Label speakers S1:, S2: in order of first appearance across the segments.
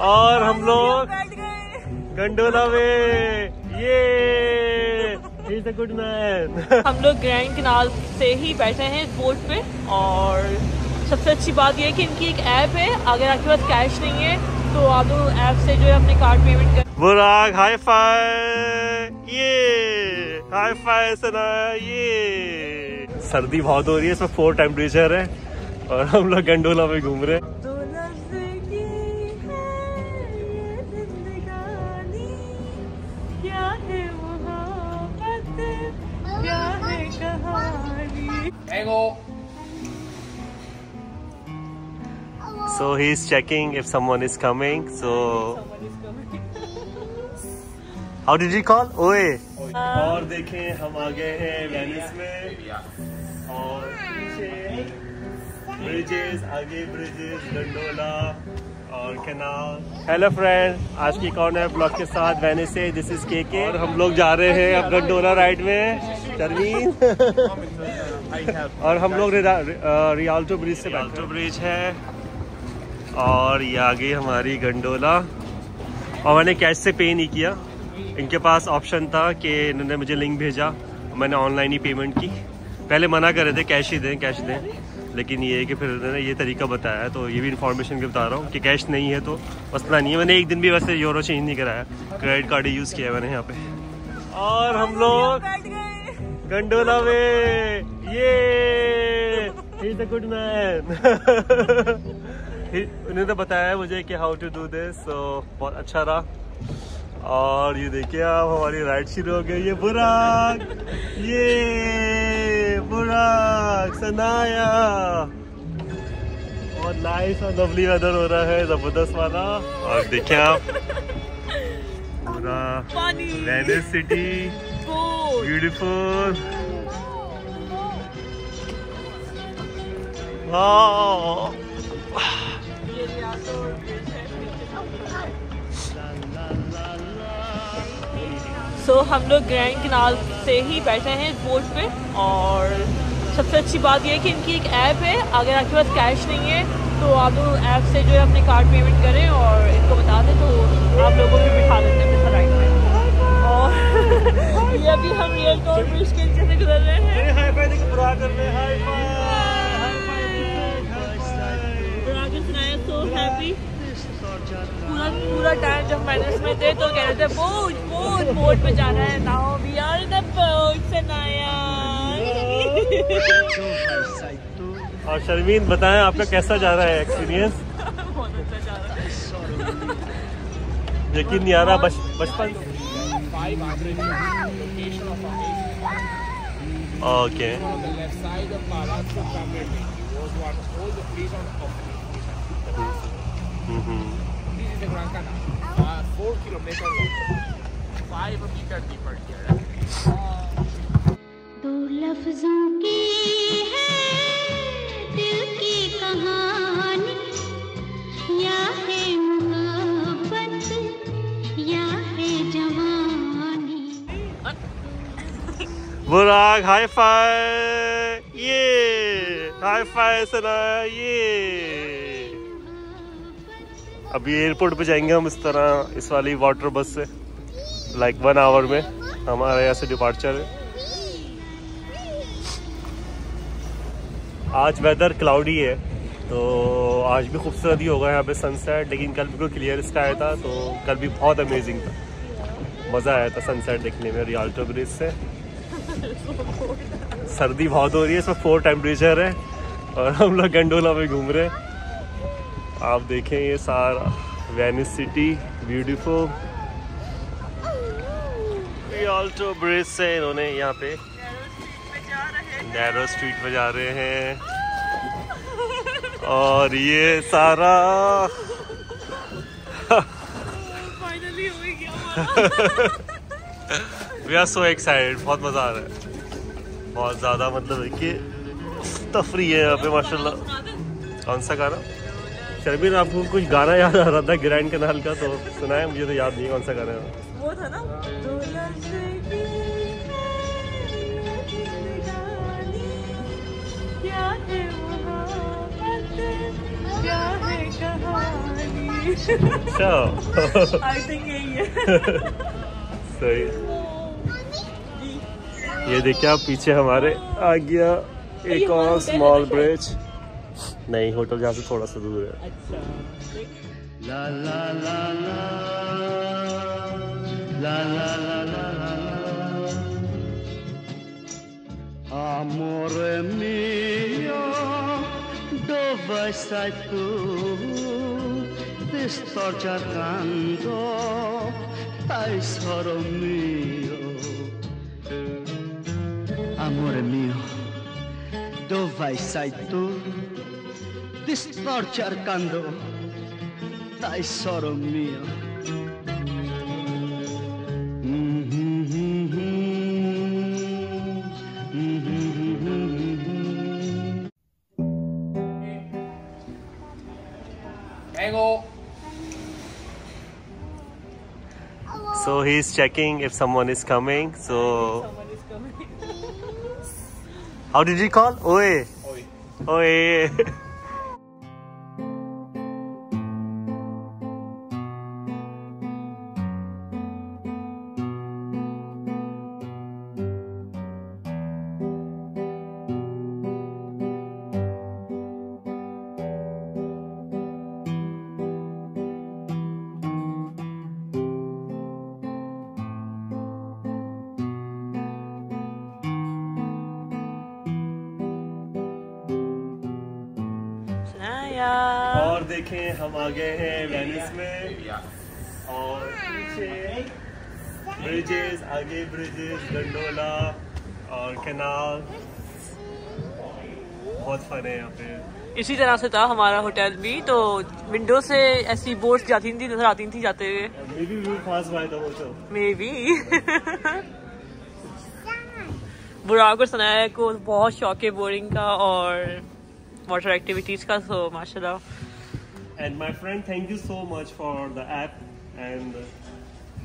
S1: और हम लोग गंडोला में, ये He's a good man।
S2: हम लोग ग्रैंड कैनाल से ही बैठे हैं इस बोट पे, और सबसे अच्छी बात यह है कि इनकी एक ऐप है। अगर आपके पास कैश नहीं है तो आप लोग ऐप से जो है अपने कार्ड पेमेंट कर।
S1: बुराक हाई फाई, ये हाई फाई सना, ये सर्दी बहुत हो रही है, इसमें 4 टेम्परेचर है और हम लोग गंडोला में घूम रहे हैं। So he's checking if someone is coming. So how did he call? ओए। और देखें हम आ गए हैं वेनिस में, और पीछे ब्रिजेस, आगे ब्रिजेस, गंडोला और कैनाल। हेलो फ्रेंड, आज की कौन है ब्लॉग के साथ वेनिस से। दिस इज केके और हम लोग जा रहे हैं अब गंडोला राइड में। शर्मीन और हम लोग रियाल्टो ब्रिज से, रियाल्टो ब्रिज है और ये आ गई हमारी गंडोला। और मैंने कैश से पे नहीं किया, इनके पास ऑप्शन था कि इन्होंने मुझे लिंक भेजा, मैंने ऑनलाइन ही पेमेंट की। पहले मना कर रहे थे कैश ही दें कैश दें, लेकिन ये है कि फिर इन्होंने ये तरीका बताया, तो ये भी इन्फॉर्मेशन के बता रहा हूँ कि कैश नहीं है तो मसला नहीं है। मैंने एक दिन भी वैसे यूरो चेंज नहीं कराया, क्रेडिट कार्ड ही यूज़ किया मैंने यहाँ पे। और हम लोग गंडोला में, ये He's a good man। उन्होंने बताया मुझे कि हाउ टू डू दिस, तो बहुत अच्छा रहा। और ये देखिए आप, हमारी राइड शुरू हो गई। ये बुराक सनाया, और नाइस और लवली वेदर हो रहा है, जबरदस्त वाला। और देखिए आप पूरा वेनिस सिटी, ब्यूटीफुल।
S2: सो हम लोग ग्रैंड कैनाल से ही बैठे हैं इस बोट पे, और सबसे अच्छी बात यह है कि इनकी एक ऐप है। अगर आपके पास कैश नहीं है तो आप लोग ऐप से जो है अपने कार्ड पेमेंट करें और इनको बता दें, तो आप लोगों को बिठा देते हैं अपने राइड में। और ये अभी हम रियल्टो ब्रिज के नीचे से गुजर रहे हैं। So happy. पूरा टाइम जब मैंने इसमें थे तो कह रहे थे बोट पे जाना है। Now we are in the boat Sanaya.
S1: और शर्मीन बताएं आपका कैसा जा रहा है एक्सपीरियंस?
S2: बहुत अच्छा जा रहा है,
S1: यकीन नहीं आ रहा। बचपन okay.
S3: The Grand Canal, 4 kilometers long, 5 meters deeper here.
S4: दो लफ्जों की है दिल की कहानी, या है मोहब्बत या है जवानी।
S1: बुराक हाई फाई, ये हाई फाई सना, ये अभी एयरपोर्ट पे जाएंगे हम इस तरह, इस वाली वाटर बस से। लाइक 1 आवर में हमारे यहाँ से डिपार्चर है। आज वेदर क्लाउडी है, तो आज भी खूबसूरती होगा यहाँ पे सनसेट, लेकिन कल बिल्कुल क्लियर स्काई था, तो कल भी बहुत अमेजिंग था। मज़ा आया था सनसेट देखने में रियाल्टो ब्रिज से। सर्दी बहुत हो रही है, इसमें 4 टेम्परेचर है और हम लोग गंडोला में घूम रहे हैं। आप देखें ये सारा Venice city beautiful. Rialto bridge से इन्होंने यहाँ पे नैरो स्ट्रीट पे जा रहे हैं, और ये सारा
S2: फाइनली हो ही गया।
S1: वी आर सो एक्साइटेड, बहुत मज़ा आ रहा है, बहुत ज़्यादा। मतलब कि तफरी है यहाँ पे माशाल्लाह। कौन सा गाना शर्मीन? आपको कुछ गाना याद आ रहा था ग्रैंड कैनाल का, तो सुनाया, मुझे तो याद नहीं कौन सा गाना है।
S2: वो था ना, क्या है क्या है कहानी?
S1: अच्छा
S2: आई थिंक यही है।
S1: सही। ये देखिए आप पीछे हमारे आ गया एक और स्मॉल ब्रिज। नहीं, होटल यहाँ से थोड़ा सा दूर है।
S2: अच्छा।
S1: ला ला ला ला ला ला ला ला ला। Amore mio, dove sei tu? Ti sto cercando, tesoro mio. Amore mio, dove sei tu? Ti sto cercando, tesoro mio.
S3: Ego.
S1: So he's checking if someone is coming. So
S2: Someone is coming.
S1: how did he call? Oye.
S3: Oi.
S1: Oye. और देखें हम आ गए हैं Venice में और पीछे bridges, आगे bridges, gondola और कैनाल। बहुत फन है यहाँ पे।
S2: इसी तरह से था हमारा होटल भी, तो विंडो से ऐसी बोट्स जाती थी, नजर आती थी जाते हुए।
S1: Maybe we will pass by the hotel.
S2: Maybe. बुराक और सनाया को बहुत शौक है बोरिंग का और वाटर एक्टिविटीज का, so माशाल्लाह.
S1: And my friend, thank you so much for the app, and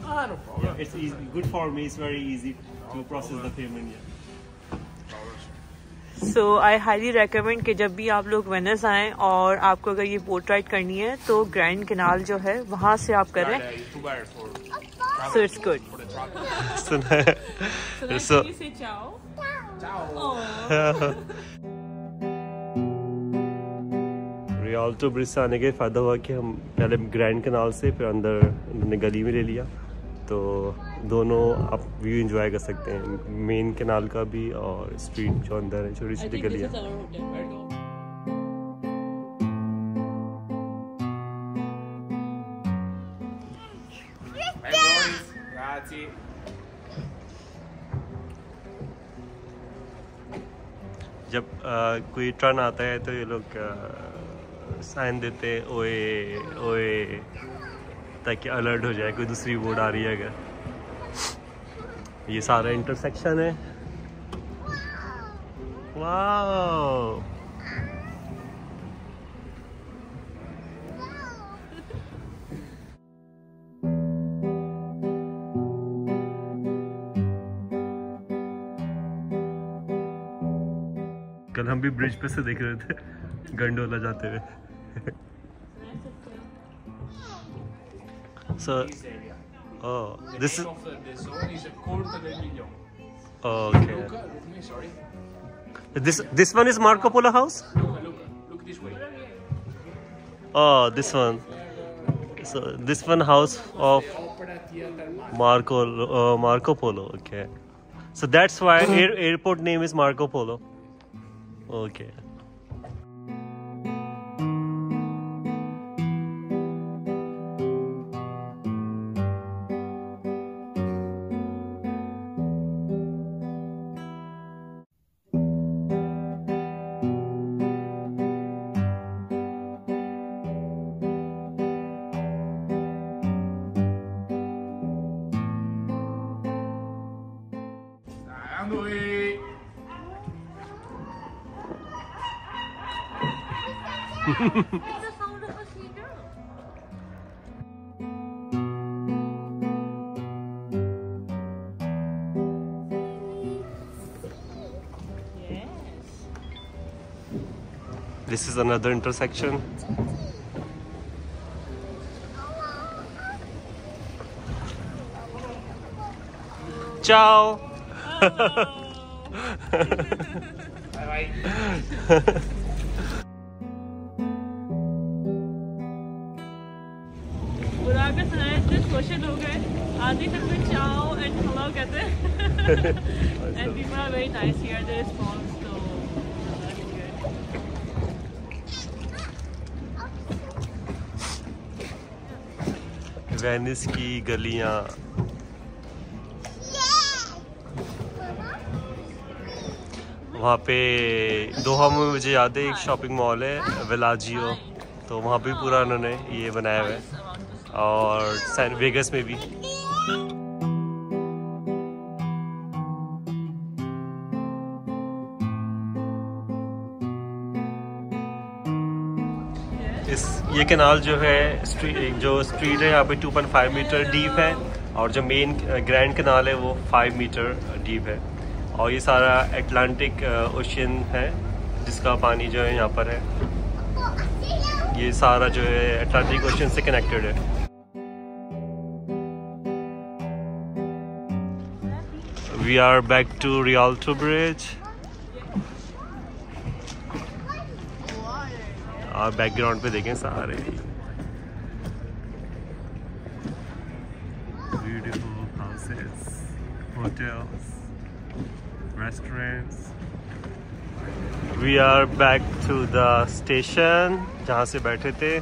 S3: No problem.
S1: yeah, it's easy, good for me. It's very easy to process the payment. Yeah.
S2: So I highly recommend कि जब भी आप लोग Venice आएं और आपको अगर ये बोट राइड करनी है तो ग्रैंड कैनाल जो है वहाँ से आप करें. So it's good.
S1: So
S2: say ciao.
S3: Ciao.
S1: Rialto bridge से आने के फायदा हुआ कि हम पहले ग्रैंड कैनाल से फिर अंदर हमने गली में ले लिया, तो दोनों आप व्यू एंजॉय कर सकते हैं, मेन कैनाल का भी और स्ट्रीट जो अंदर है छोटी छोटी गलियाँ.
S3: Grazie.
S1: जब कोई टर्न आता है तो ये लोग साइन देते हैं ओए ओए, ताकि अलर्ट हो जाए कोई दूसरी बोर्ड आ रही है अगर. ये सारा इंटरसेक्शन है. वाओ, कल हम भी ब्रिज पे से देख रहे थे गंडोला जाते हुए. So, oh, this is
S3: Of the zone is a quarter del million.
S1: okay.
S3: Look me, sorry.
S1: This one is Marco Polo house.
S3: Look this way.
S1: Oh, this one. So this one house of
S3: Opera Theater
S1: Marco Polo. Okay. So that's why airport name is Marco Polo. Okay. This is another intersection. Ciao.
S3: Bye-bye.
S2: बुरागत है इतने social हो गए, आधी तक में चाओ and hello कहते हैं and people are very nice here, the response, so that's good.
S1: Venice की गलियां, वहाँ पे दोहा में मुझे याद है एक शॉपिंग मॉल है विलाजियो, तो वहाँ पे पूरा उन्होंने ये बनाया हुआ है, और सैन वेगस में भी। ये कैनाल जो है जो स्ट्रीट है यहाँ पे 2.5 मीटर डीप है, और जो मेन ग्रैंड कैनाल है वो 5 मीटर डीप है, और ये सारा अटलांटिक ओशियन है जिसका पानी जो है यहाँ पर है, ये सारा जो है अटलांटिक ओशियन से कनेक्टेड है। We are back to Rialto Bridge. और बैकग्राउंड पे देखें सारे beautiful houses, hotels, restaurants. We are back to the station जहाँ से बैठे थे।